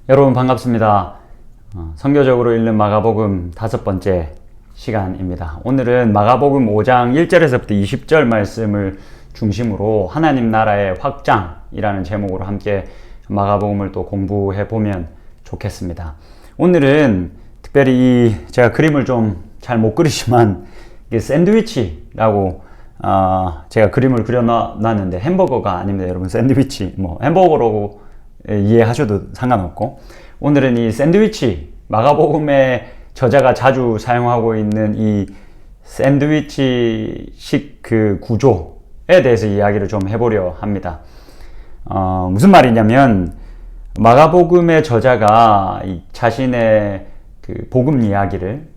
여러분 반갑습니다. 선교적으로 읽는 마가복음 5번째 시간입니다. 오늘은 마가복음 5장 1절에서부터 20절 말씀을 중심으로 하나님 나라의 확장이라는 제목으로 함께 마가복음을 또 공부해 보면 좋겠습니다. 오늘은 특별히 제가 그림을 좀 잘 못 그리지만 샌드위치라고 제가 그림을 그려놨는데 햄버거가 아닙니다. 여러분, 샌드위치 햄버거로 이해하셔도 상관없고, 오늘은 이 샌드위치, 마가복음의 저자가 자주 사용하고 있는 이 샌드위치식 그 구조에 대해서 이야기를 좀 해보려 합니다. 무슨 말이냐면, 마가복음의 저자가 자신의 그 복음 이야기를,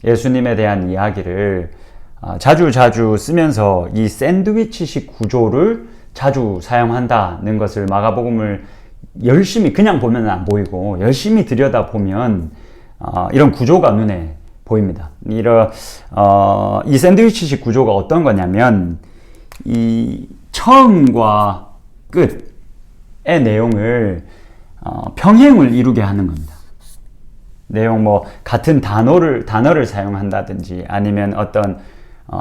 예수님에 대한 이야기를 자주 쓰면서 이 샌드위치식 구조를 자주 사용한다는 것을 마가복음을 열심히 그냥 보면 안 보이고 열심히 들여다보면 이런 구조가 눈에 보입니다. 이 샌드위치식 구조가 어떤 거냐면, 이 처음과 끝의 내용을 평행을 이루게 하는 겁니다. 내용 같은 단어를 사용한다든지, 아니면 어떤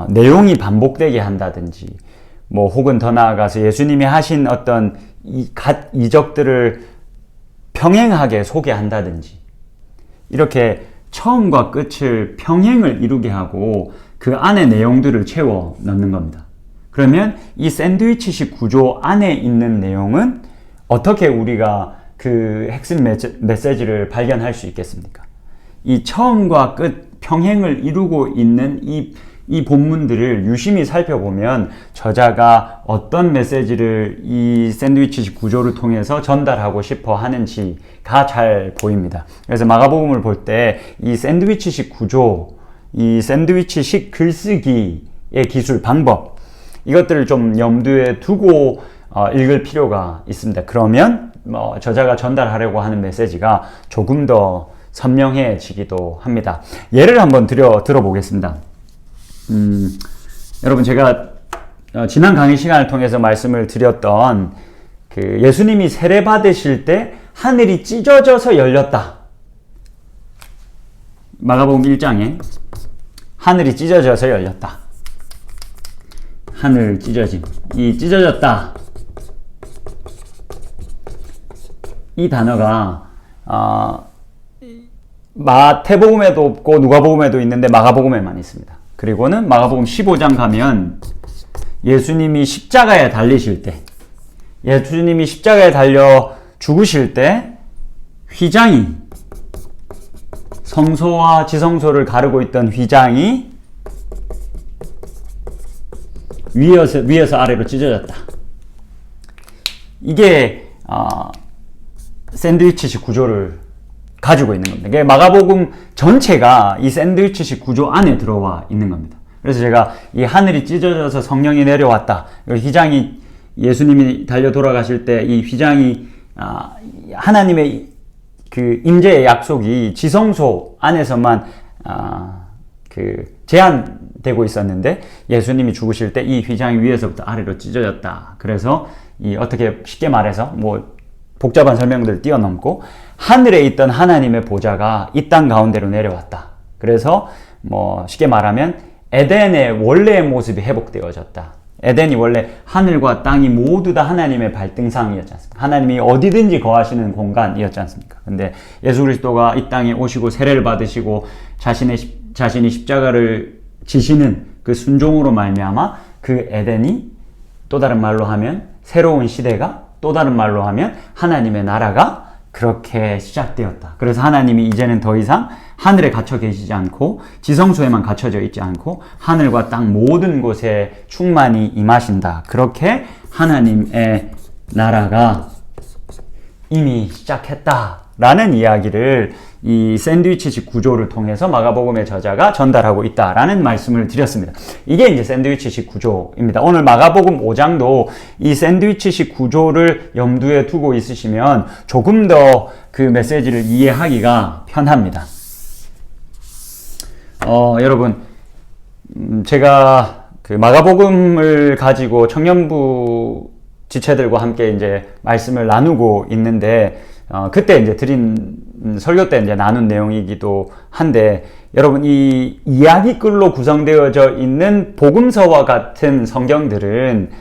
내용이 반복되게 한다든지, 혹은 더 나아가서 예수님이 하신 어떤 이적들을 평행하게 소개한다든지, 이렇게 처음과 끝을 평행을 이루게 하고 그 안에 내용들을 채워 넣는 겁니다. 그러면 이 샌드위치식 구조 안에 있는 내용은 어떻게 우리가 그 핵심 메시지를 발견할 수 있겠습니까? 이 처음과 끝 평행을 이루고 있는 이 본문들을 유심히 살펴보면 저자가 어떤 메시지를 이 샌드위치식 구조를 통해서 전달하고 싶어 하는지가 잘 보입니다. 그래서 마가복음을 볼 때 이 샌드위치식 구조, 이 샌드위치식 글쓰기의 기술, 방법, 이것들을 좀 염두에 두고 읽을 필요가 있습니다. 그러면 저자가 전달하려고 하는 메시지가 조금 더 선명해지기도 합니다. 예를 한번 들어보겠습니다. 여러분, 제가 지난 강의 시간을 통해서 말씀을 드렸던 그 예수님이 세례 받으실 때 하늘이 찢어져서 열렸다. 마가복음 1장에 하늘이 찢어져서 열렸다. 하늘 찢어짐. 이 찢어졌다. 이 단어가 마태복음에도 없고 누가복음에도 있는데 마가복음에만 있습니다. 그리고는 마가복음 15장 가면 예수님이 십자가에 달리실 때, 예수님이 십자가에 달려 죽으실 때 휘장이, 성소와 지성소를 가르고 있던 휘장이 위에서 아래로 찢어졌다. 이게 샌드위치식 구조를 가지고 있는 겁니다. 마가복음 전체가 이 샌드위치식 구조 안에 들어와 있는 겁니다. 그래서 제가 이 하늘이 찢어져서 성령이 내려왔다, 휘장이, 예수님이 달려 돌아가실 때 이 휘장이 하나님의 그 임재의 약속이 지성소 안에서만 제한되고 있었는데, 예수님이 죽으실 때 이 휘장이 위에서부터 아래로 찢어졌다. 그래서 어떻게 쉽게 말해서 복잡한 설명들을 뛰어넘고 하늘에 있던 하나님의 보좌가 이 땅 가운데로 내려왔다. 그래서 쉽게 말하면 에덴의 원래의 모습이 회복되어졌다. 에덴이 원래 하늘과 땅이 모두 다 하나님의 발등상이었지 않습니까? 하나님이 어디든지 거하시는 공간이었지 않습니까? 근데 예수 그리스도가 이 땅에 오시고 세례를 받으시고 자신이 십자가를 지시는 그 순종으로 말미암아 그 에덴이, 또 다른 말로 하면 새로운 시대가, 또 다른 말로 하면 하나님의 나라가 그렇게 시작되었다. 그래서 하나님이 이제는 더 이상 하늘에 갇혀 계시지 않고 지성소에만 갇혀져 있지 않고 하늘과 땅 모든 곳에 충만히 임하신다. 그렇게 하나님의 나라가 이미 시작했다라는 이야기를 이 샌드위치식 구조를 통해서 마가복음의 저자가 전달하고 있다라는 말씀을 드렸습니다. 이게 이제 샌드위치식 구조입니다. 오늘 마가복음 5장도 이 샌드위치식 구조를 염두에 두고 있으시면 조금 더 그 메시지를 이해하기가 편합니다. 여러분, 제가 그 마가복음을 가지고 청년부 지체들과 함께 이제 말씀을 나누고 있는데, 그때 이제 드린 설교 때 이제 나눈 내용이기도 한데, 여러분 이 이야기글로 구성되어져 있는 복음서와 같은 성경들은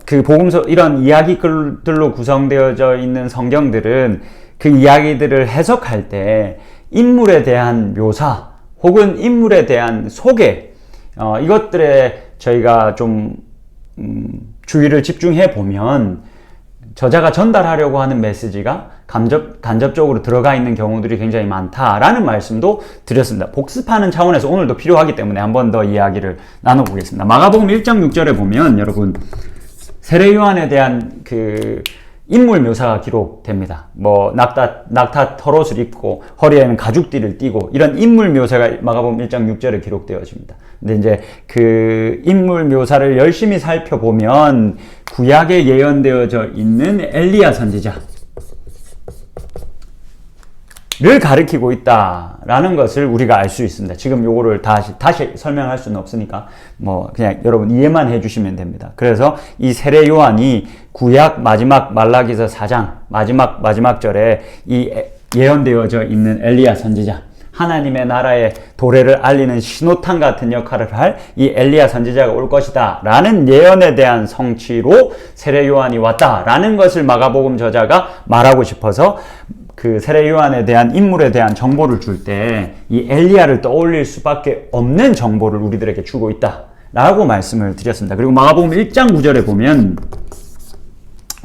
그 복음서, 이런 이야기글들로 구성되어져 있는 성경들은 그 이야기들을 해석할 때 인물에 대한 묘사 혹은 인물에 대한 소개, 이것들에 저희가 좀 주의를 집중해 보면 저자가 전달하려고 하는 메시지가 간접적으로 들어가 있는 경우들이 굉장히 많다라는 말씀도 드렸습니다. 복습하는 차원에서 오늘도 필요하기 때문에 한 번 더 이야기를 나눠보겠습니다. 마가복음 1장 6절에 보면 여러분 세례 요한에 대한 그 인물 묘사가 기록됩니다. 뭐 낙타 털옷을 입고 허리에는 가죽띠를 띠고 이런 인물 묘사가 마가복음 1장 6절에 기록되어집니다. 근데 이제 그 인물 묘사를 열심히 살펴보면 구약에 예언되어져 있는 엘리야 선지자 를 가리키고 있다라는 것을 우리가 알 수 있습니다. 지금 요거를 다시 설명할 수는 없으니까 뭐 그냥 여러분 이해만 해주시면 됩니다. 그래서 이 세례 요한이 구약 마지막 말라기서 4장 마지막 절에 이 예언되어져 있는 엘리야 선지자, 하나님의 나라의 도래를 알리는 신호탄 같은 역할을 할 이 엘리야 선지자가 올 것이다 라는 예언에 대한 성취로 세례 요한이 왔다라는 것을 마가복음 저자가 말하고 싶어서 그 세례 요한에 대한 인물에 대한 정보를 줄 때 이 엘리야를 떠올릴 수밖에 없는 정보를 우리들에게 주고 있다 라고 말씀을 드렸습니다. 그리고 마가복음 1장 9절에 보면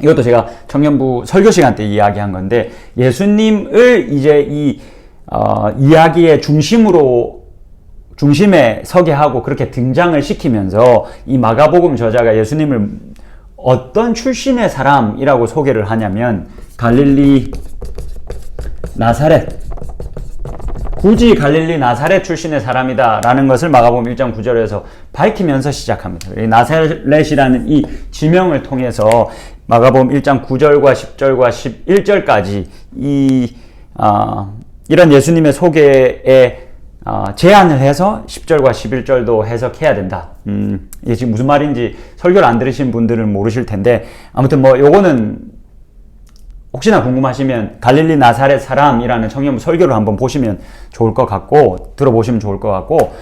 이것도 제가 청년부 설교 시간 때 이야기한 건데, 예수님을 이제 이 이야기의 중심에 서게 하고 그렇게 등장을 시키면서 이 마가복음 저자가 예수님을 어떤 출신의 사람이라고 소개를 하냐면 갈릴리 나사렛, 굳이 갈릴리 나사렛 출신의 사람이다 라는 것을 마가복음 1장 9절에서 밝히면서 시작합니다. 나사렛이라는 이 지명을 통해서 마가복음 1장 9절과 10절과 11절까지 이런 예수님의 소개에 제안을 해서 10절과 11절도 해석해야 된다. 이게 지금 무슨 말인지 설교를 안 들으신 분들은 모르실 텐데, 아무튼 뭐 요거는 혹시나 궁금하시면 갈릴리 나사렛 사람이라는 청년부 설교를 한번 보시면 좋을 것 같고, 들어보시면 좋을 것 같고,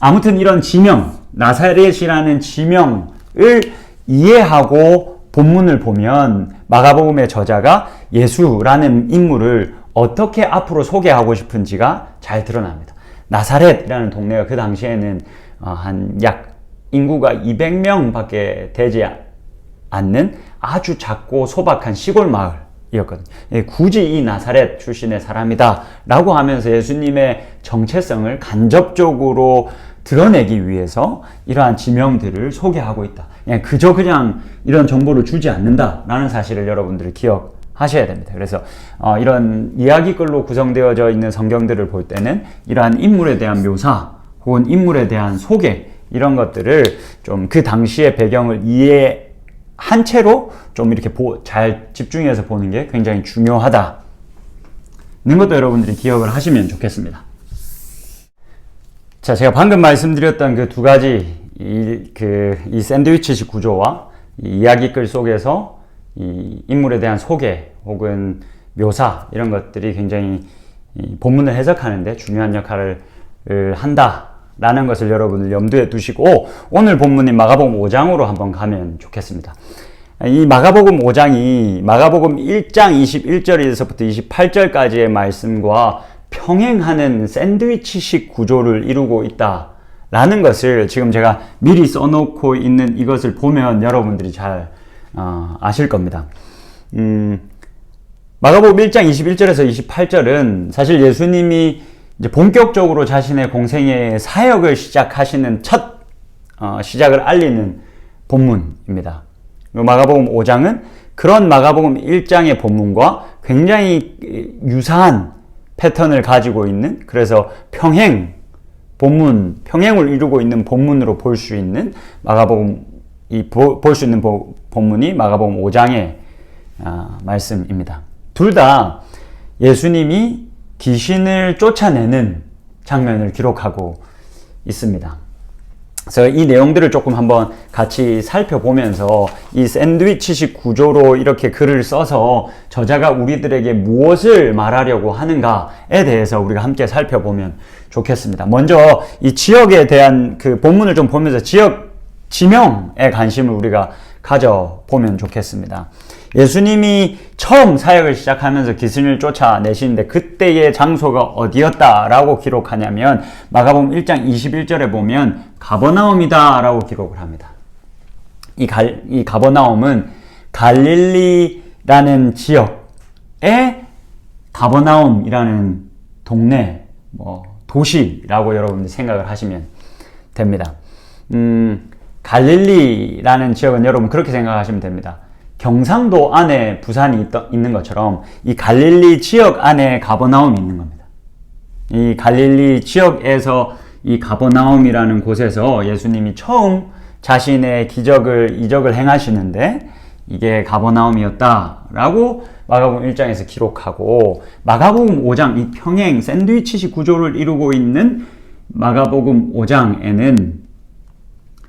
아무튼 이런 지명, 나사렛이라는 지명을 이해하고 본문을 보면 마가복음의 저자가 예수라는 인물을 어떻게 앞으로 소개하고 싶은지가 잘 드러납니다. 나사렛이라는 동네가 그 당시에는 한 약 인구가 200명 밖에 되지 않는 아주 작고 소박한 시골 마을이었거든요. 굳이 이 나사렛 출신의 사람이다 라고 하면서 예수님의 정체성을 간접적으로 드러내기 위해서 이러한 지명들을 소개하고 있다. 그냥 이런 정보를 주지 않는다라는 사실을 여러분들이 기억하셔야 됩니다. 그래서 이런 이야기글로 구성되어져 있는 성경들을 볼 때는 이러한 인물에 대한 묘사 혹은 인물에 대한 소개, 이런 것들을 좀 그 당시의 배경을 이해한 채로 좀 이렇게 잘 집중해서 보는 게 굉장히 중요하다는 것도 여러분들이 기억을 하시면 좋겠습니다. 자, 제가 방금 말씀드렸던 그 두 가지 이 샌드위치식 구조와 이 이야기글 속에서 이 인물에 대한 소개 혹은 묘사, 이런 것들이 굉장히 본문을 해석하는데 중요한 역할을 한다라는 것을 여러분을 염두에 두시고, 오늘 본문인 마가복음 5장으로 한번 가면 좋겠습니다. 이 마가복음 5장이 마가복음 1장 21절에서부터 28절까지의 말씀과 평행하는 샌드위치식 구조를 이루고 있다라는 것을 지금 제가 미리 써놓고 있는 이것을 보면 여러분들이 잘 아실 겁니다. 마가복음 1장 21절에서 28절은 사실 예수님이 이제 본격적으로 자신의 공생의 사역을 시작하시는 첫 시작을 알리는 본문입니다. 마가복음 5장은 그런 마가복음 1장의 본문과 굉장히 유사한 패턴을 가지고 있는, 그래서 평행을 이루고 있는 본문으로 볼 수 있는 볼 수 있는 본문이 마가복음 5장의 말씀입니다. 둘 다 예수님이 귀신을 쫓아내는 장면을 기록하고 있습니다. 그래서 이 내용들을 조금 한번 같이 살펴보면서 이 샌드위치식 구조로 이렇게 글을 써서 저자가 우리들에게 무엇을 말하려고 하는가에 대해서 우리가 함께 살펴보면 좋겠습니다. 먼저 이 지역에 대한 그 본문을 좀 보면서 지역 지명에 관심을 우리가 가져보면 좋겠습니다. 예수님이 처음 사역을 시작하면서 기근을 쫓아내시는데 그때의 장소가 어디였다라고 기록하냐면 마가복음 1장 21절에 보면 가버나움이다 라고 기록을 합니다. 이 가버나움은 갈릴리라는 지역의 가버나움이라는 동네, 도시라고 여러분들 생각을 하시면 됩니다. 갈릴리라는 지역은 여러분 그렇게 생각하시면 됩니다. 경상도 안에 부산이 있는 것처럼 이 갈릴리 지역 안에 가버나움이 있는 겁니다. 이 갈릴리 지역에서 이 가버나움이라는 곳에서 예수님이 처음 자신의 이적을 행하시는데 이게 가버나움이었다라고 마가복음 1장에서 기록하고 마가복음 5장 이 평행 샌드위치식 구조를 이루고 있는 마가복음 5장에는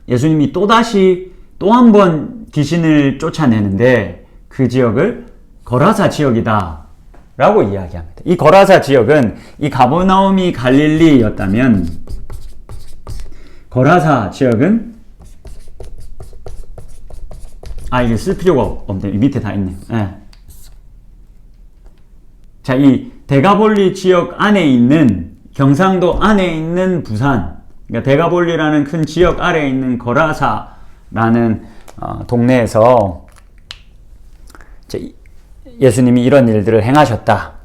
예수님이 또다시 또 한 번 귀신을 쫓아내는데 그 지역을 거라사 지역이다 라고 이야기합니다. 이 거라사 지역은 이 가버나움이 갈릴리였다면 거라사 지역은 이게 쓸 필요가 없네요. 밑에 다 있네요. 네. 자, 이 대가볼리 지역 안에 있는 경상도 안에 있는 부산, 그러니까 대가볼리라는 큰 지역 아래에 있는 거라사라는 동네에서 예수님이 이런 일들을 행하셨다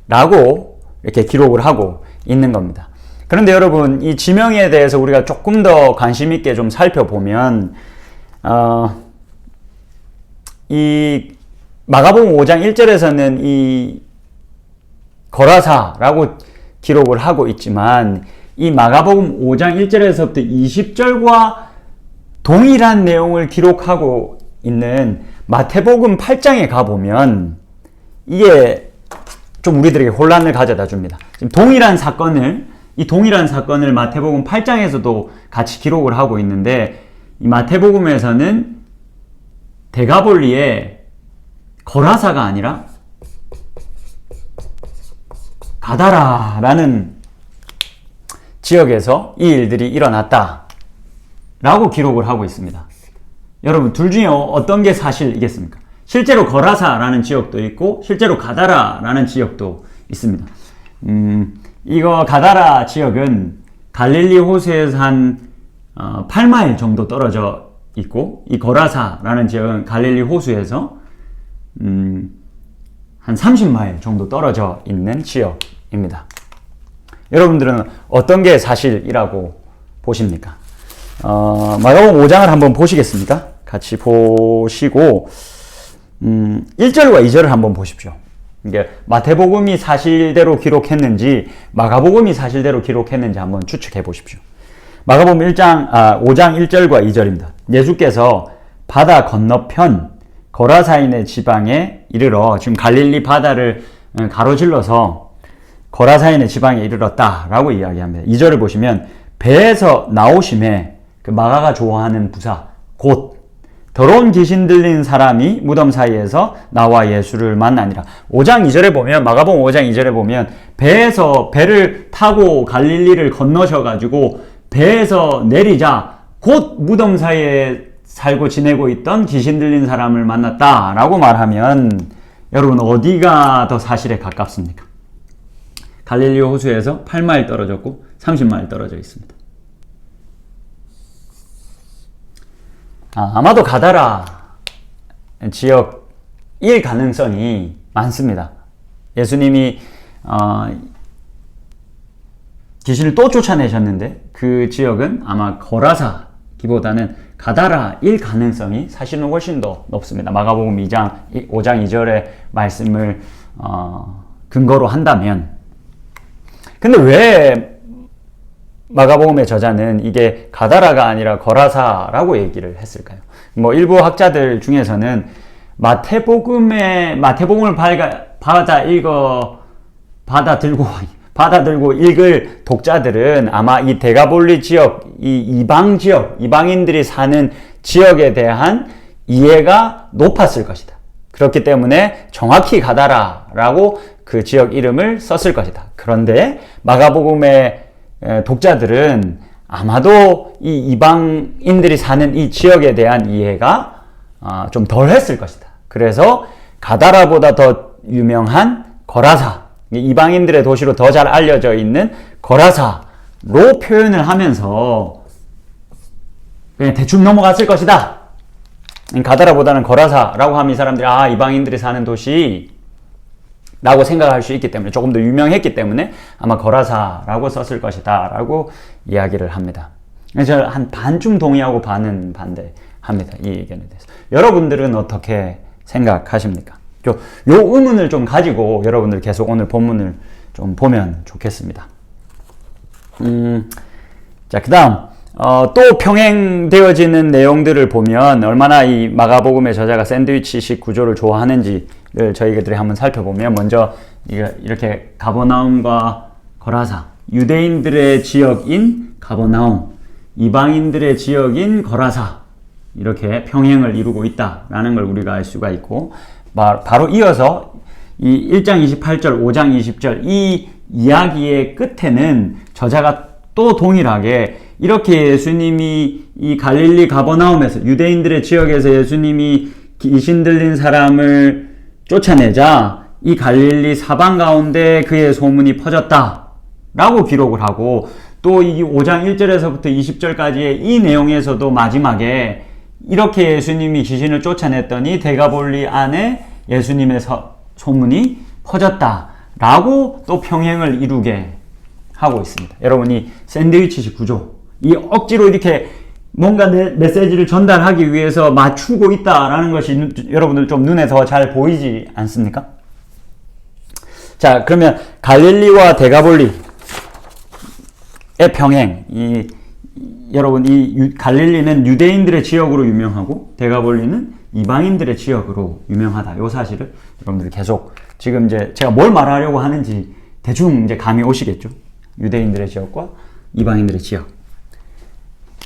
라고 이렇게 기록을 하고 있는 겁니다. 그런데 여러분 이 지명에 대해서 우리가 조금 더 관심 있게 좀 살펴보면 이 마가복음 5장 1절에서는 이 거라사라고 기록을 하고 있지만 이 마가복음 5장 1절에서부터 20절과 동일한 내용을 기록하고 있는 마태복음 8장에 가보면 이게 좀 우리들에게 혼란을 가져다 줍니다. 지금 이 동일한 사건을 마태복음 8장에서도 같이 기록을 하고 있는데 이 마태복음에서는 대가볼리에 거라사가 아니라 가다라라는 지역에서 이 일들이 일어났다 라고 기록을 하고 있습니다. 여러분 둘 중에 어떤 게 사실이겠습니까? 실제로 거라사라는 지역도 있고 실제로 가다라라는 지역도 있습니다. 이거 가다라 지역은 갈릴리 호수에서 한 8마일 정도 떨어져 있고 이 거라사라는 지역은 갈릴리 호수에서 한 30마일 정도 떨어져 있는 지역입니다. 여러분들은 어떤 게 사실이라고 보십니까? 마가복음 5장을 한번 보시겠습니까? 같이 보시고 1절과 2절을 한번 보십시오. 이게 마태복음이 사실대로 기록했는지 마가복음이 사실대로 기록했는지 한번 추측해 보십시오. 마가복음 5장 1절과 2절입니다. 예수께서 바다 건너편 거라사인의 지방에 이르러 지금 갈릴리 바다를 가로질러서 거라사인의 지방에 이르렀다라고 이야기합니다. 2절을 보시면 배에서 나오심에 그 마가가 좋아하는 부사 곧 더러운 귀신 들린 사람이 무덤 사이에서 나와 예수를 만나니라. 5장 2절에 보면 마가복음 5장 2절에 보면 배를 타고 갈릴리를 건너셔가지고 배에서 내리자 곧 무덤 사이에 살고 지내고 있던 귀신 들린 사람을 만났다라고 말하면 여러분 어디가 더 사실에 가깝습니까? 갈릴리 호수에서 8마일 떨어졌고 30마일 떨어져 있습니다. 아마도 가다라 지역일 가능성이 많습니다. 예수님이 귀신을 또 쫓아내셨는데 그 지역은 아마 거라사기보다는 가다라일 가능성이 사실은 훨씬 더 높습니다. 마가복음 5장 2절의 말씀을 근거로 한다면. 근데 왜 마가복음의 저자는 이게 가다라가 아니라 거라사라고 얘기를 했을까요? 일부 학자들 중에서는 마태복음을 받아 들고 받아들고 읽을 독자들은 아마 이 데가볼리 지역, 이 이방 지역, 이방인들이 사는 지역에 대한 이해가 높았을 것이다. 그렇기 때문에 정확히 가다라라고 그 지역 이름을 썼을 것이다. 그런데 마가복음의 독자들은 아마도 이 이방인들이 사는 이 지역에 대한 이해가 좀 덜 했을 것이다. 그래서 가다라보다 더 유명한 거라사, 이방인들의 도시로 더 잘 알려져 있는 거라사로 표현을 하면서 그냥 대충 넘어갔을 것이다. 가다라보다는 거라사라고 하면 이 사람들이 이방인들이 사는 도시 라고 생각할 수 있기 때문에, 조금 더 유명했기 때문에 아마 거라사라고 썼을 것이다 라고 이야기를 합니다. 그래서 한 반쯤 동의하고 반은 반대합니다. 이 의견에 대해서. 여러분들은 어떻게 생각하십니까? 요 의문을 좀 가지고 여러분들 계속 오늘 본문을 좀 보면 좋겠습니다. 자, 그 다음 또 평행되어지는 내용들을 보면 얼마나 이 마가복음의 저자가 샌드위치식 구조를 좋아하는지를 저희들이 한번 살펴보면, 먼저 이렇게 가버나움과 거라사, 유대인들의 지역인 가버나움, 이방인들의 지역인 거라사, 이렇게 평행을 이루고 있다라는 걸 우리가 알 수가 있고, 바로 이어서 이 1장 28절, 5장 20절 이 이야기의 끝에는 저자가 또 동일하게 이렇게 예수님이 이 갈릴리 가버나움에서, 유대인들의 지역에서 예수님이 귀신 들린 사람을 쫓아내자 이 갈릴리 사방 가운데 그의 소문이 퍼졌다 라고 기록을 하고, 또 이 5장 1절에서부터 20절까지의 이 내용에서도 마지막에 이렇게 예수님이 귀신을 쫓아냈더니 데가볼리 안에 예수님의 소문이 퍼졌다 라고 또 평행을 이루게 하고 있습니다. 여러분이 샌드위치식 구조, 이 억지로 이렇게 뭔가 메시지를 전달하기 위해서 맞추고 있다라는 것이 여러분들 좀 눈에 더 잘 보이지 않습니까? 자, 그러면 갈릴리와 데가볼리의 평행, 여러분 갈릴리는 유대인들의 지역으로 유명하고 데가볼리는 이방인들의 지역으로 유명하다. 이 사실을 여러분들이 계속 지금 이제 제가 뭘 말하려고 하는지 대충 이제 감이 오시겠죠? 유대인들의 지역과 이방인들의 지역.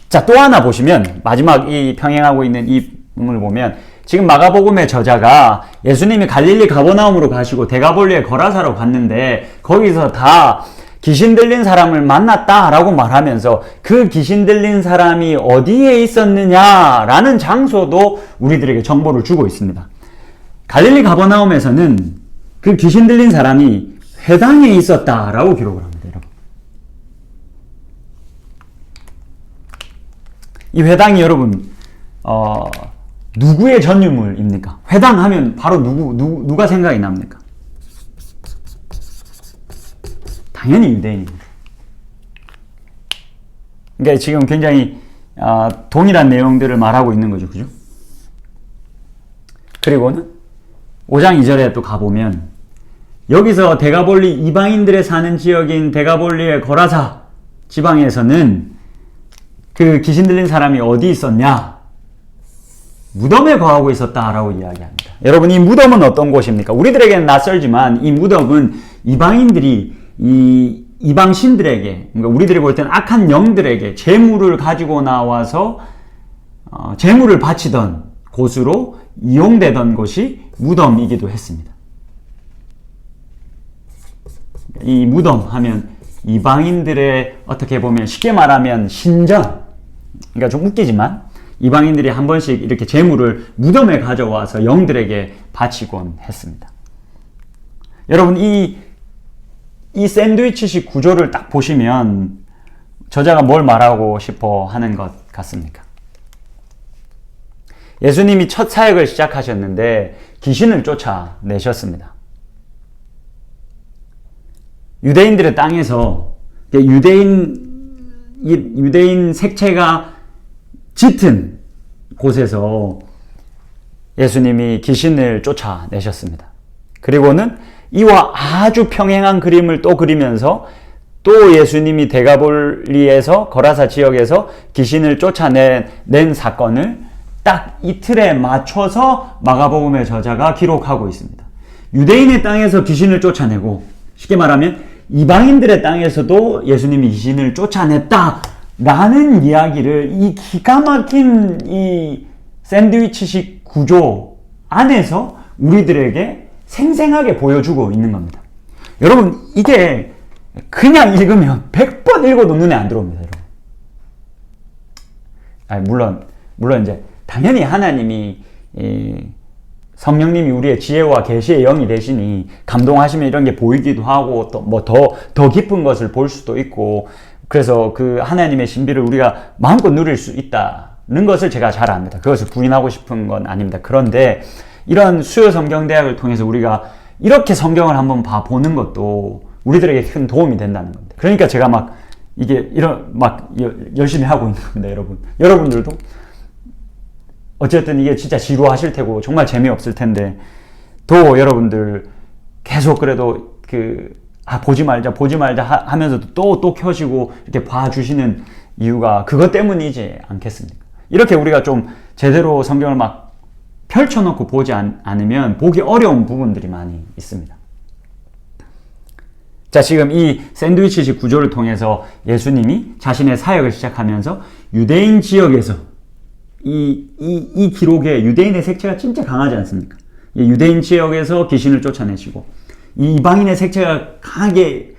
자, 또 하나 보시면, 마지막 이 평행하고 있는 이 부분을 보면, 지금 마가복음의 저자가 예수님이 갈릴리 가버나움으로 가시고 데가볼리의 거라사로 갔는데 거기서 다 귀신 들린 사람을 만났다라고 말하면서 그 귀신 들린 사람이 어디에 있었느냐라는 장소도 우리들에게 정보를 주고 있습니다. 갈릴리 가버나움에서는 그 귀신 들린 사람이 회당에 있었다라고 기록을 합니다. 여러분, 이 회당이 여러분 누구의 전유물입니까? 회당 하면 바로 누가 생각이 납니까? 당연히 유대인입니다. 그러니까 지금 굉장히 동일한 내용들을 말하고 있는 거죠. 그죠? 그리고는 5장 2절에 또 가보면, 여기서 데가볼리 이방인들의 사는 지역인 데가볼리의 거라사 지방에서는 그 귀신 들린 사람이 어디 있었냐? 무덤에 거하고 있었다라고 이야기합니다. 여러분, 이 무덤은 어떤 곳입니까? 우리들에게는 낯설지만 이 무덤은 이방인들이 이 이방신들에게, 그러니까 우리들이 볼 때는 악한 영들에게 재물을 가지고 나와서 재물을 바치던 곳으로 이용되던 곳이 무덤이기도 했습니다. 이 무덤 하면 이방인들의, 어떻게 보면 쉽게 말하면 신전, 그러니까 좀 웃기지만 이방인들이 한 번씩 이렇게 재물을 무덤에 가져와서 영들에게 바치곤 했습니다. 여러분, 이 샌드위치식 구조를 딱 보시면 저자가 뭘 말하고 싶어 하는 것 같습니까? 예수님이 첫 사역을 시작하셨는데 귀신을 쫓아내셨습니다. 유대인들의 땅에서 유대인 색채가 짙은 곳에서 예수님이 귀신을 쫓아내셨습니다. 그리고는 이와 아주 평행한 그림을 또 그리면서 또 예수님이 데가볼리에서 거라사 지역에서 귀신을 쫓아낸 사건을 딱 이틀에 맞춰서 마가복음의 저자가 기록하고 있습니다. 유대인의 땅에서 귀신을 쫓아내고, 쉽게 말하면 이방인들의 땅에서도 예수님이 귀신을 쫓아냈다라는 이야기를 이 기가 막힌 이 샌드위치식 구조 안에서 우리들에게 생생하게 보여주고 있는 겁니다. 여러분, 이게 그냥 읽으면 100번 읽어도 눈에 안 들어옵니다, 여러분. 아니, 물론 이제 당연히 하나님이 성령님이 우리의 지혜와 계시의 영이 되시니 감동하시면 이런 게 보이기도 하고 또 뭐 더 깊은 것을 볼 수도 있고, 그래서 그 하나님의 신비를 우리가 마음껏 누릴 수 있다는 것을 제가 잘 압니다. 그것을 부인하고 싶은 건 아닙니다. 그런데 이런 수요 성경 대학을 통해서 우리가 이렇게 성경을 한번 봐보는 것도 우리들에게 큰 도움이 된다는 겁니다. 그러니까 제가 막 이게 열심히 하고 있는 겁니다, 여러분. 여러분들도 어쨌든 이게 진짜 지루하실 테고 정말 재미없을 텐데 또 여러분들 계속 그래도 보지 말자 하면서도 또 켜시고 이렇게 봐주시는 이유가 그것 때문이지 않겠습니까? 이렇게 우리가 좀 제대로 성경을 막 펼쳐놓고 보지 않으면 보기 어려운 부분들이 많이 있습니다. 자, 지금 이 샌드위치식 구조를 통해서 예수님이 자신의 사역을 시작하면서 유대인 지역에서 이 기록에 유대인의 색채가 진짜 강하지 않습니까? 이 유대인 지역에서 귀신을 쫓아내시고 이 이방인의 색채가 강하게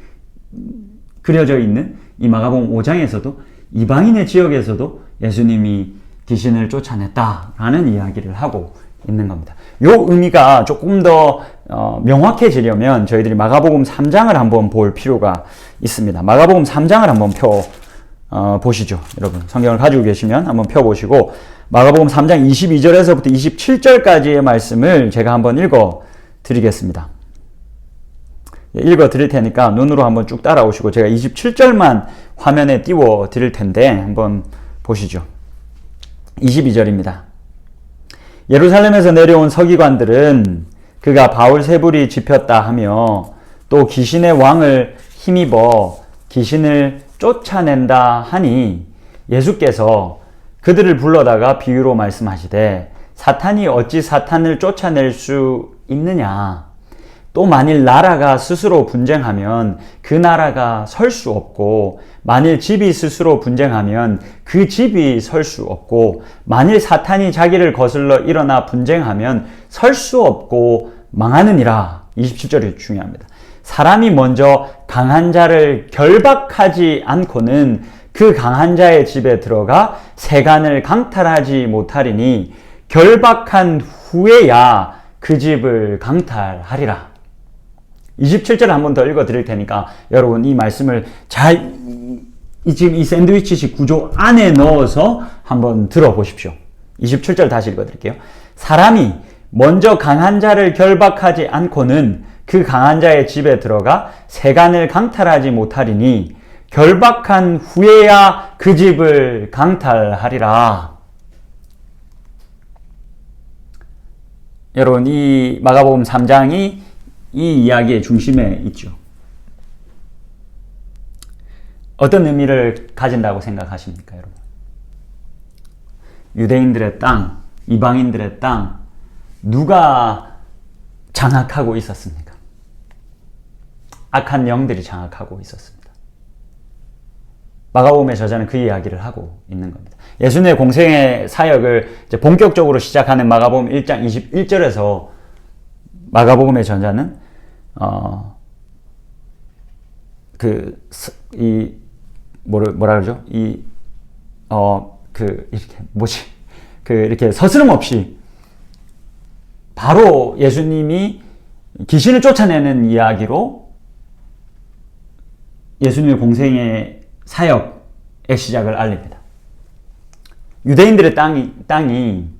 그려져 있는 이 마가복음 5장에서도 이방인의 지역에서도 예수님이 귀신을 쫓아냈다라는 이야기를 하고 있는 겁니다. 요 의미가 조금 더 명확해지려면 저희들이 마가복음 3장을 한번 볼 필요가 있습니다. 마가복음 3장을 한번 보시죠. 여러분 성경을 가지고 계시면 한번 펴보시고 마가복음 3장 22절에서부터 27절까지의 말씀을 제가 한번 읽어 드리겠습니다. 읽어 드릴 테니까 눈으로 한번 쭉 따라오시고 제가 27절만 화면에 띄워 드릴 텐데 한번 보시죠. 22절입니다. 예루살렘에서 내려온 서기관들은 그가 바울세불이 집혔다 하며 또 귀신의 왕을 힘입어 귀신을 쫓아낸다 하니 예수께서 그들을 불러다가 비유로 말씀하시되 사탄이 어찌 사탄을 쫓아낼 수 있느냐? 또 만일 나라가 스스로 분쟁하면 그 나라가 설 수 없고 만일 집이 스스로 분쟁하면 그 집이 설 수 없고 만일 사탄이 자기를 거슬러 일어나 분쟁하면 설 수 없고 망하느니라. 27절이 중요합니다. 사람이 먼저 강한 자를 결박하지 않고는 그 강한 자의 집에 들어가 세간을 강탈하지 못하리니 결박한 후에야 그 집을 강탈하리라. 27절 한 번 더 읽어 드릴 테니까 여러분 이 말씀을 지금 이 샌드위치식 구조 안에 넣어서 한번 들어보십시오. 27절 다시 읽어 드릴게요. 사람이 먼저 강한 자를 결박하지 않고는 그 강한 자의 집에 들어가 세간을 강탈하지 못하리니 결박한 후에야 그 집을 강탈하리라. 여러분 이 마가복음 3장이 이 이야기의 중심에 있죠. 어떤 의미를 가진다고 생각하십니까, 여러분? 유대인들의 땅, 이방인들의 땅, 누가 장악하고 있었습니까? 악한 영들이 장악하고 있었습니다. 마가복음의 저자는 그 이야기를 하고 있는 겁니다. 예수님의 공생의 사역을 이제 본격적으로 시작하는 마가복음 1장 21절에서 마가복음의 저자는 이렇게 서스럼 없이 바로 예수님이 귀신을 쫓아내는 이야기로 예수님의 공생의 사역의 시작을 알립니다. 유대인들의 땅이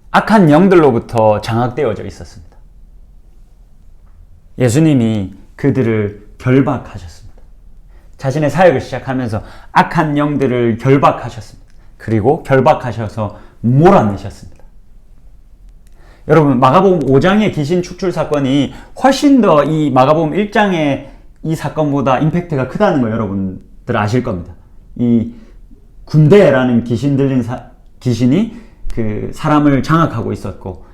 악한 영들로부터 장악되어져 있었습니다. 예수님이 그들을 결박하셨습니다. 자신의 사역을 시작하면서 악한 영들을 결박하셨습니다. 그리고 결박하셔서 몰아내셨습니다. 여러분 마가복음 5장의 귀신 축출 사건이 훨씬 더 이 마가복음 1장의 이 사건보다 임팩트가 크다는 걸 여러분들 아실 겁니다. 이 군대라는 귀신 들린 귀신이 그 사람을 장악하고 있었고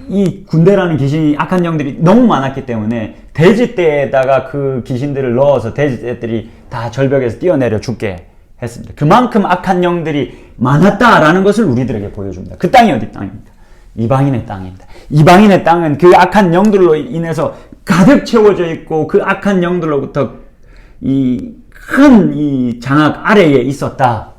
이 군대라는 귀신이 악한 영들이 너무 많았기 때문에 돼지떼에다가 그 귀신들을 넣어서 돼지떼들이 다 절벽에서 뛰어내려 죽게 했습니다. 그만큼 악한 영들이 많았다라는 것을 우리들에게 보여줍니다. 그 땅이 어디 땅입니까? 이방인의 땅입니다. 이방인의 땅은 그 악한 영들로 인해서 가득 채워져 있고 그 악한 영들로부터 이 큰 이 장악 아래에 있었다.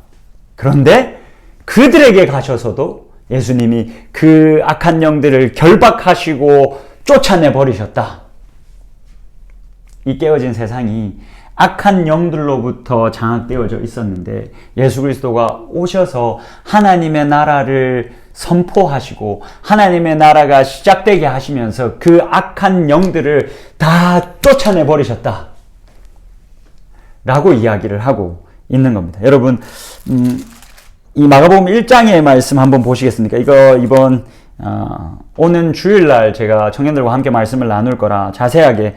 그런데 그들에게 가셔서도 예수님이 그 악한 영들을 결박하시고 쫓아내 버리셨다. 이 깨어진 세상이 악한 영들로부터 장악되어져 있었는데 예수 그리스도가 오셔서 하나님의 나라를 선포하시고 하나님의 나라가 시작되게 하시면서 그 악한 영들을 다 쫓아내 버리셨다. 라고 이야기를 하고 있는 겁니다. 여러분, 이 마가복음 1장의 말씀 한번 보시겠습니까? 이거 이번 오는 주일날 제가 청년들과 함께 말씀을 나눌 거라 자세하게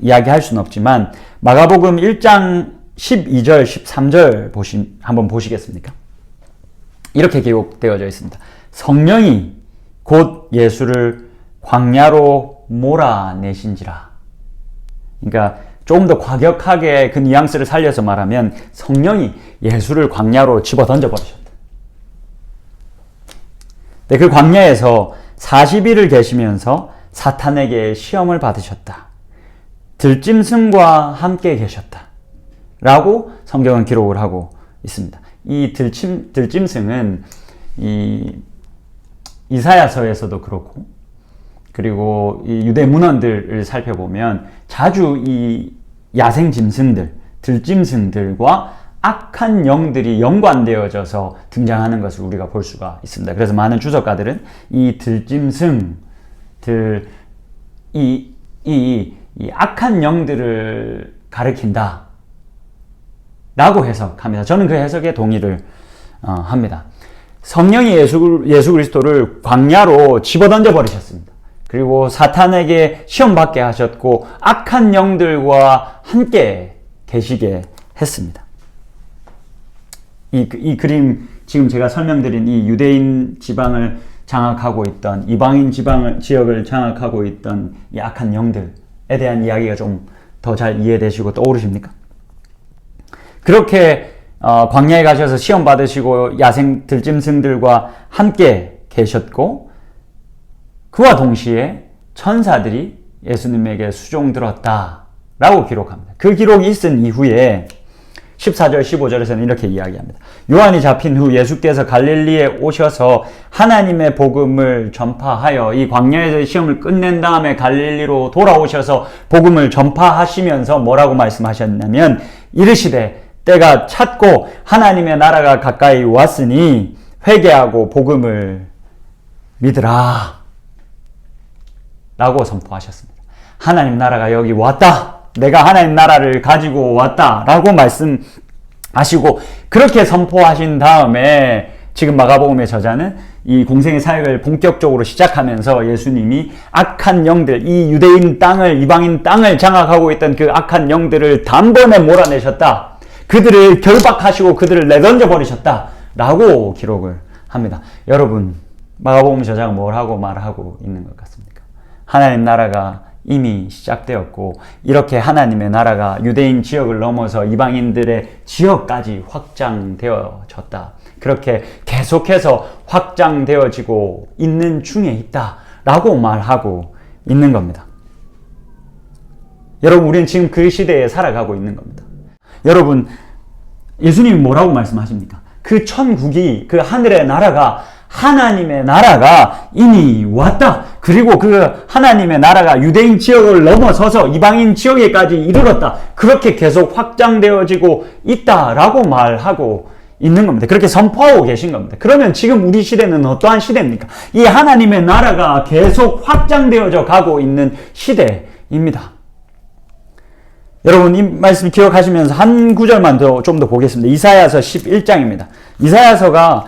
이야기할 수는 없지만 마가복음 1장 12절 13절 한번 보시겠습니까? 이렇게 기록되어져 있습니다. 성령이 곧 예수를 광야로 몰아내신지라. 그러니까 조금 더 과격하게 그 뉘앙스를 살려서 말하면 성령이 예수를 광야로 집어 던져버리셨다. 네, 그 광야에서 40일을 계시면서 사탄에게 시험을 받으셨다. 들짐승과 함께 계셨다. 라고 성경은 기록을 하고 있습니다. 이 들짐승은 이 이사야서에서도 그렇고 그리고 이 유대 문헌들을 살펴보면 자주 이 야생 짐승들, 들짐승들과 악한 영들이 연관되어져서 등장하는 것을 우리가 볼 수가 있습니다. 그래서 많은 주석가들은 이 들짐승들, 이 악한 영들을 가리킨다 라고 해석합니다. 저는 그 해석에 동의를 합니다. 성령이 예수 그리스도를 광야로 집어던져 버리셨습니다. 그리고 사탄에게 시험받게 하셨고 악한 영들과 함께 계시게 했습니다. 이 그림, 지금 제가 설명드린 이 유대인 지방을 장악하고 있던, 이방인 지역을 장악하고 있던 이 악한 영들에 대한 이야기가 좀 더 잘 이해되시고 떠오르십니까? 그렇게 광야에 가셔서 시험 받으시고 야생 들짐승들과 함께 계셨고 그와 동시에 천사들이 예수님에게 수종 들었다라고 기록합니다. 그 기록이 있은 이후에 14절 15절에서는 이렇게 이야기합니다. 요한이 잡힌 후 예수께서 갈릴리에 오셔서 하나님의 복음을 전파하여, 이 광야에서 시험을 끝낸 다음에 갈릴리로 돌아오셔서 복음을 전파하시면서 뭐라고 말씀하셨냐면 이르시되 때가 찼고 하나님의 나라가 가까이 왔으니 회개하고 복음을 믿으라 라고 선포하셨습니다. 하나님 나라가 여기 왔다. 내가 하나님 나라를 가지고 왔다 라고 말씀하시고 그렇게 선포하신 다음에 지금 마가복음의 저자는 이 공생의 사역을 본격적으로 시작하면서 예수님이 악한 영들, 이 유대인 땅을, 이방인 땅을 장악하고 있던 그 악한 영들을 단번에 몰아내셨다. 그들을 결박하시고 그들을 내던져 버리셨다 라고 기록을 합니다. 여러분, 마가복음 저자가 뭘 하고 말하고 있는 것 같습니까? 하나님 나라가 이미 시작되었고 이렇게 하나님의 나라가 유대인 지역을 넘어서 이방인들의 지역까지 확장되어졌다. 그렇게 계속해서 확장되어지고 있는 중에 있다 라고 말하고 있는 겁니다. 여러분, 우리는 지금 그 시대에 살아가고 있는 겁니다. 여러분, 예수님이 뭐라고 말씀하십니까? 그 천국이, 그 하늘의 나라가, 하나님의 나라가 이미 왔다. 그리고 그 하나님의 나라가 유대인 지역을 넘어서서 이방인 지역에까지 이르렀다. 그렇게 계속 확장되어지고 있다라고 말하고 있는 겁니다. 그렇게 선포하고 계신 겁니다. 그러면 지금 우리 시대는 어떠한 시대입니까? 이 하나님의 나라가 계속 확장되어져 가고 있는 시대입니다. 여러분, 이 말씀 기억하시면서 한 구절만 좀 더 보겠습니다. 이사야서 11장입니다. 이사야서가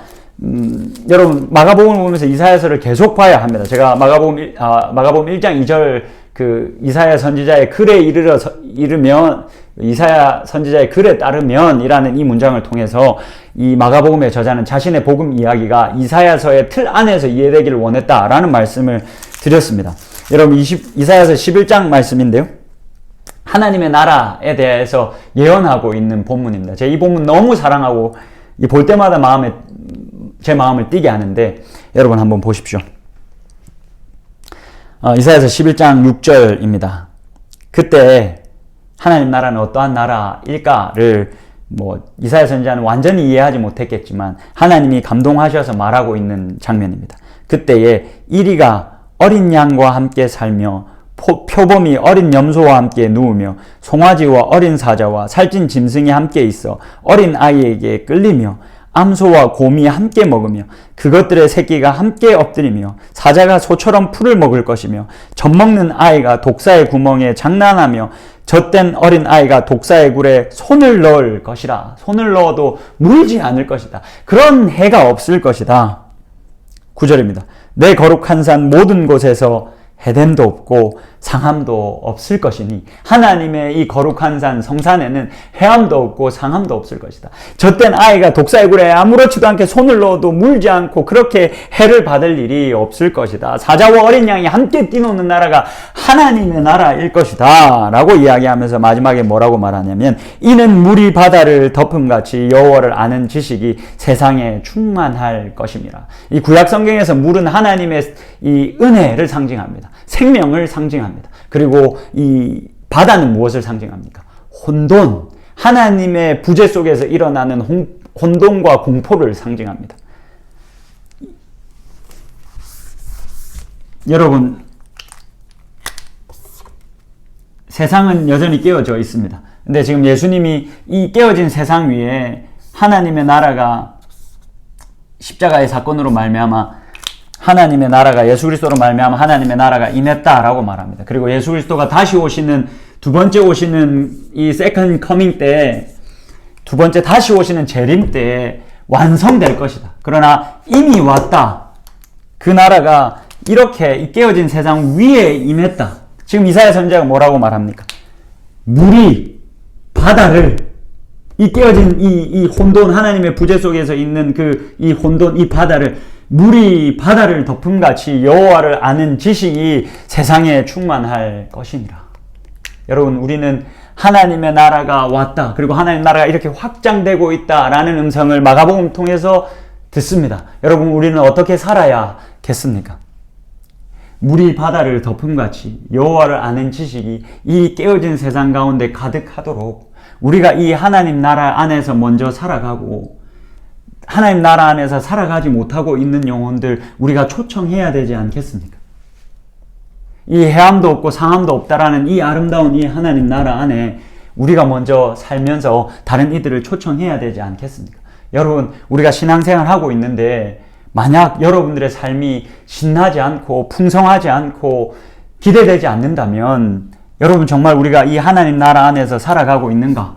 여러분, 마가복음을 보면서 이사야서를 계속 봐야 합니다. 제가 마가복음 1장 2절 그 이사야 선지자의 글에 이르면 이사야 선지자의 글에 따르면이라는 이 문장을 통해서 이 마가복음의 저자는 자신의 복음 이야기가 이사야서의 틀 안에서 이해되기를 원했다라는 말씀을 드렸습니다. 여러분 이사야서 11장 말씀인데요. 하나님의 나라에 대해서 예언하고 있는 본문입니다. 제가 이 본문 너무 사랑하고 볼 때마다 제 마음을 뛰게 하는데 여러분 한번 보십시오. 이사야서 11장 6절입니다. 그때 하나님 나라는 어떠한 나라일까를 이사야 선지자는 완전히 이해하지 못했겠지만 하나님이 감동하셔서 말하고 있는 장면입니다. 그때에 이리가 어린 양과 함께 살며 표범이 어린 염소와 함께 누우며 송아지와 어린 사자와 살찐 짐승이 함께 있어 어린 아이에게 끌리며 암소와 곰이 함께 먹으며 그것들의 새끼가 함께 엎드리며 사자가 소처럼 풀을 먹을 것이며 젖먹는 아이가 독사의 구멍에 장난하며 젖된 어린 아이가 독사의 굴에 손을 넣을 것이라. 손을 넣어도 물지 않을 것이다. 그런 해가 없을 것이다. 9절입니다. 내 거룩한 산 모든 곳에서 해됨도 없고 상함도 없을 것이니 하나님의 이 거룩한 산 성산에는 해함도 없고 상함도 없을 것이다. 젖된 아이가 독사의 굴에 아무렇지도 않게 손을 넣어도 물지 않고 그렇게 해를 받을 일이 없을 것이다. 사자와 어린 양이 함께 뛰노는 나라가 하나님의 나라일 것이다 라고 이야기하면서 마지막에 뭐라고 말하냐면 이는 물이 바다를 덮음같이 여호와를 아는 지식이 세상에 충만할 것임이라. 이 구약 성경에서 물은 하나님의 이 은혜를 상징합니다. 생명을 상징합니다. 그리고 이 바다는 무엇을 상징합니까? 혼돈, 하나님의 부재 속에서 일어나는 혼돈과 공포를 상징합니다. 여러분, 세상은 여전히 깨어져 있습니다. 근데 지금 예수님이 이 깨어진 세상 위에 하나님의 나라가 십자가의 사건으로 말미암아 하나님의 나라가 예수 그리스도로 말미암아 하나님의 나라가 임했다라고 말합니다. 그리고 예수 그리스도가 다시 오시는 두 번째 오시는 이 세컨드 커밍 때 두 번째 다시 오시는 재림 때에 완성될 것이다. 그러나 이미 왔다. 그 나라가 이렇게 이 깨어진 세상 위에 임했다. 지금 이사야 선지자가 뭐라고 말합니까? 물이 바다를 이 깨어진 이 혼돈 하나님의 부재 속에서 있는 이 혼돈 이 바다를 물이 바다를 덮음같이 여호와를 아는 지식이 세상에 충만할 것이니라. 여러분, 우리는 하나님의 나라가 왔다. 그리고 하나님의 나라가 이렇게 확장되고 있다라는 음성을 마가복음 통해서 듣습니다. 여러분, 우리는 어떻게 살아야겠습니까? 물이 바다를 덮음같이 여호와를 아는 지식이 이 깨어진 세상 가운데 가득하도록 우리가 이 하나님 나라 안에서 먼저 살아가고 하나님 나라 안에서 살아가지 못하고 있는 영혼들 우리가 초청해야 되지 않겠습니까? 이 해함도 없고 상함도 없다라는 이 아름다운 이 하나님 나라 안에 우리가 먼저 살면서 다른 이들을 초청해야 되지 않겠습니까? 여러분, 우리가 신앙생활 하고 있는데 만약 여러분들의 삶이 신나지 않고 풍성하지 않고 기대되지 않는다면 여러분 정말 우리가 이 하나님 나라 안에서 살아가고 있는가를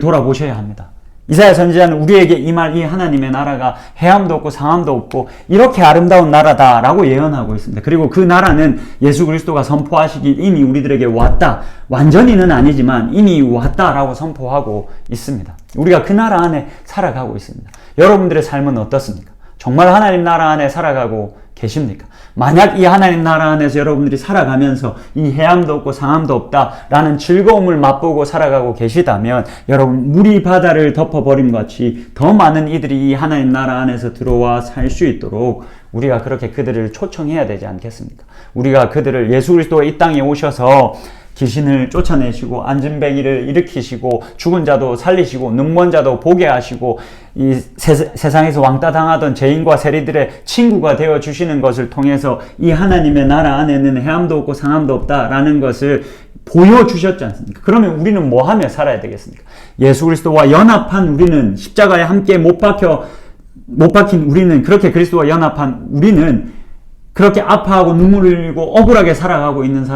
돌아보셔야 합니다. 이사야 선지자는 우리에게 임할 이 하나님의 나라가 해함도 없고 상함도 없고 이렇게 아름다운 나라다라고 예언하고 있습니다. 그리고 그 나라는 예수 그리스도가 선포하시길 이미 우리들에게 왔다. 완전히는 아니지만 이미 왔다라고 선포하고 있습니다. 우리가 그 나라 안에 살아가고 있습니다. 여러분들의 삶은 어떻습니까? 정말 하나님 나라 안에 살아가고 계십니까? 만약 이 하나님 나라 안에서 여러분들이 살아가면서 이 해함도 없고 상함도 없다라는 즐거움을 맛보고 살아가고 계시다면 여러분, 물이 바다를 덮어버림 같이 더 많은 이들이 이 하나님 나라 안에서 들어와 살 수 있도록 우리가 그렇게 그들을 초청해야 되지 않겠습니까? 우리가 그들을 예수 그리스도가 이 땅에 오셔서 귀신을 쫓아내시고 안진뱅이를 일으키시고 죽은 자도 살리시고 눈먼 자도 보게 하시고 이 세상에서 왕따 당하던 죄인과 세리들의 친구가 되어 주시는 것을 통해서 이 하나님의 나라 안에는 해함도 없고 상함도 없다라는 것을 보여주셨지 않습니까? 그러면 우리는 뭐 하며 살아야 되겠습니까? 예수 그리스도와 연합한 우리는, 십자가에 함께 못 박힌 우리는, 그렇게 그리스도와 연합한 우리는 그렇게 아파하고 눈물을 흘리고 억울하게 살아가고 있는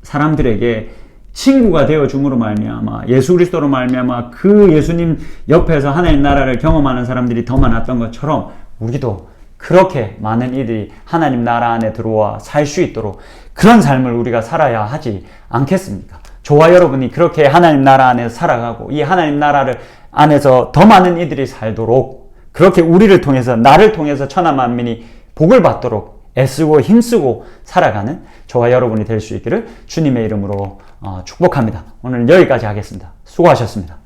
사람들에게 친구가 되어 줌으로 말미암아 예수 그리스도로 말미암아 그 예수님 옆에서 하나님 나라를 경험하는 사람들이 더 많았던 것처럼 우리도 그렇게 많은 이들이 하나님 나라 안에 들어와 살 수 있도록 그런 삶을 우리가 살아야 하지 않겠습니까? 저와 여러분이 그렇게 하나님 나라 안에서 살아가고 이 하나님 나라를 안에서 더 많은 이들이 살도록 그렇게 우리를 통해서 나를 통해서 천하 만민이 복을 받도록 애쓰고 힘쓰고 살아가는 저와 여러분이 될 수 있기를 주님의 이름으로 축복합니다. 오늘 여기까지 하겠습니다. 수고하셨습니다.